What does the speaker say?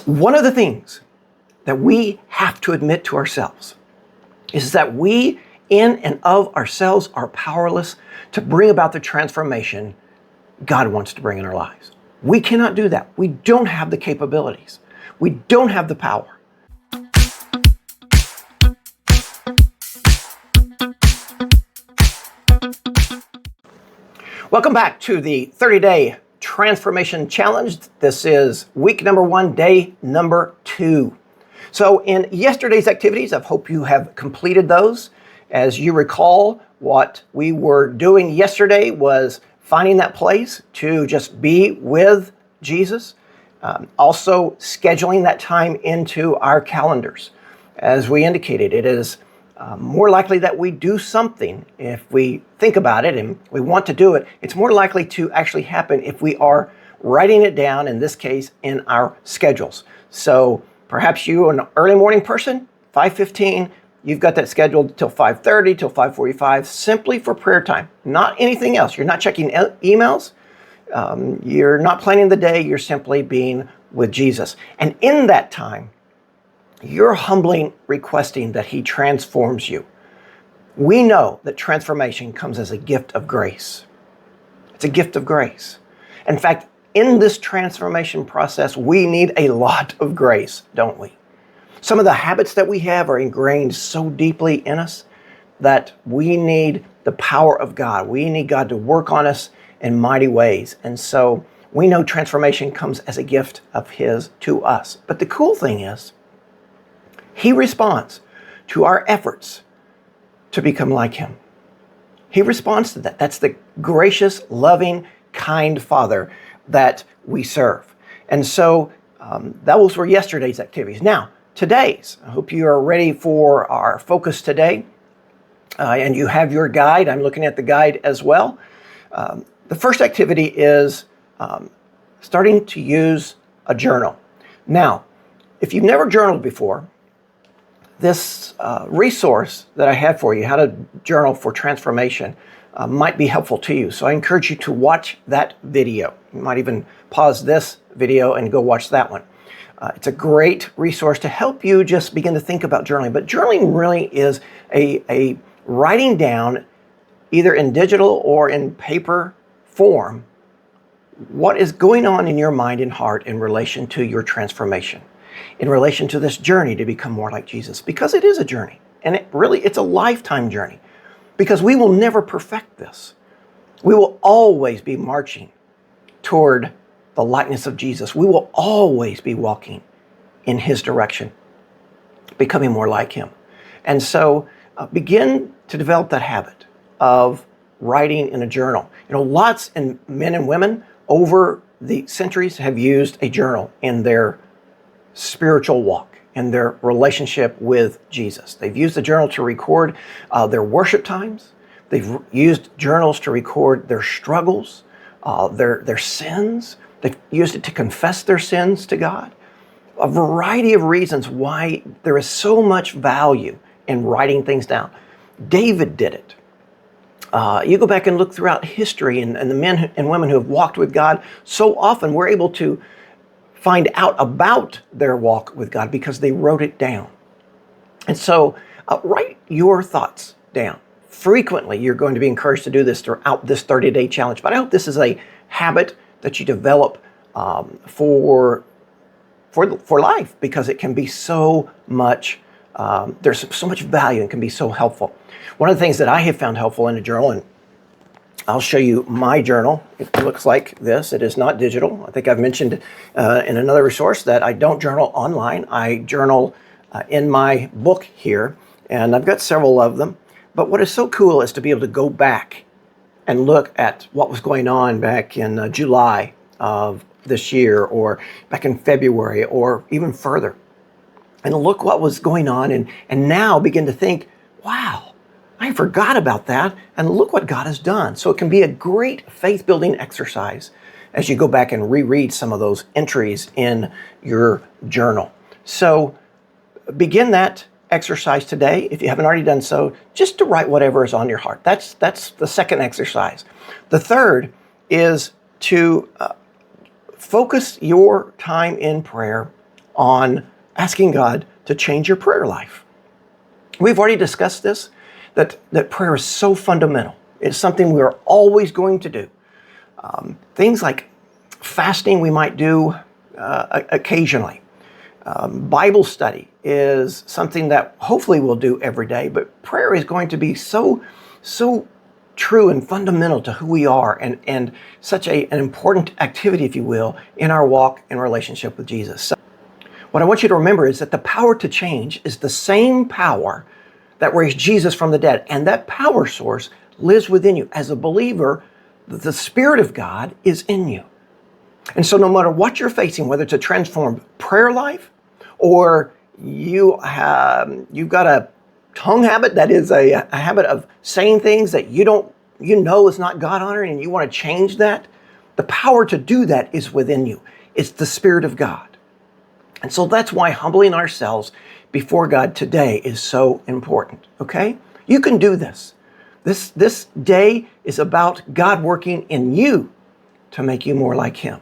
One of the things that we have to admit to ourselves is that we in and of ourselves are powerless to bring about the transformation God wants to bring in our lives. We cannot do that. We don't have the capabilities. We don't have the power. Welcome back to the 30-day transformation challenge. This is week number 1, day number 2. So in yesterday's activities, I hope you have completed those. As you recall, what we were doing yesterday was finding that place to just be with Jesus. Also scheduling that time into our calendars. As we indicated, it is more likely that we do something if we think about it and we want to do it. It's more likely to actually happen if we are writing it down, in this case, in our schedules. So perhaps you are an early morning person, 5:15, you've got that scheduled till 5:30, till 5:45, simply for prayer time, not anything else. You're not checking emails. You're not planning the day. You're simply being with Jesus. And in that time, you're humbly requesting that He transforms you. We know that transformation comes as a gift of grace. It's a gift of grace. In fact, in this transformation process, we need a lot of grace, don't we? Some of the habits that we have are ingrained so deeply in us that we need the power of God. We need God to work on us in mighty ways. And so we know transformation comes as a gift of His to us. But the cool thing is, He responds to our efforts to become like Him. He responds to that. That's the gracious, loving, kind Father that we serve. And so those were yesterday's activities. Now, today's. I hope you are ready for our focus today. And you have your guide. I'm looking at the guide as well. The first activity is starting to use a journal. Now, if you've never journaled before, this resource that I have for you, How to Journal for Transformation, might be helpful to you. So I encourage you to watch that video. You might even pause this video and go watch that one. It's a great resource to help you just begin to think about journaling. But journaling really is a writing down, either in digital or in paper form, what is going on in your mind and heart in relation to your transformation, in relation to this journey to become more like Jesus, because it is a journey, and it's a lifetime journey, because we will never perfect this. We will always be marching toward the likeness of Jesus. We will always be walking in His direction, becoming more like Him. And so begin to develop that habit of writing in a journal. You know, lots of men and women over the centuries have used a journal in their spiritual walk, in their relationship with Jesus. They've used the journal to record their worship times. They've used journals to record their struggles, their sins. They've used it to confess their sins to God. A variety of reasons why there is so much value in writing things down. David did it. You go back and look throughout history, and the men and women who have walked with God, so often we're able to find out about their walk with God because they wrote it down. And so write your thoughts down. Frequently, you're going to be encouraged to do this throughout this 30-day challenge. But I hope this is a habit that you develop for life, because it can be so much, there's so much value and can be so helpful. One of the things that I have found helpful in a journal, and I'll show you my journal. It looks like this. It is not digital. I think I've mentioned in another resource that I don't journal online. I journal in my book here, and I've got several of them. But what is so cool is to be able to go back and look at what was going on back in July of this year, or back in February, or even further, and look what was going on, and now begin to think, wow, I forgot about that, and look what God has done. So it can be a great faith-building exercise as you go back and reread some of those entries in your journal. So begin that exercise today, if you haven't already done so, just to write whatever is on your heart. That's the second exercise. The third is to focus your time in prayer on asking God to change your prayer life. We've already discussed this, that prayer is so fundamental. It's something we're always going to do. Things like fasting we might do occasionally. Bible study is something that hopefully we'll do every day, but prayer is going to be so true and fundamental to who we are, and such an important activity, if you will, in our walk and relationship with Jesus. So what I want you to remember is that the power to change is the same power that raised Jesus from the dead, and that power source lives within you. As a believer, the Spirit of God is in you. And so no matter what you're facing, whether it's a transformed prayer life, or you've got a tongue habit that is a habit of saying things that you know is not God honoring, and you want to change that, the power to do that is within you. It's the Spirit of God. And so that's why humbling ourselves before God today is so important, okay? You can do this. This day is about God working in you to make you more like Him.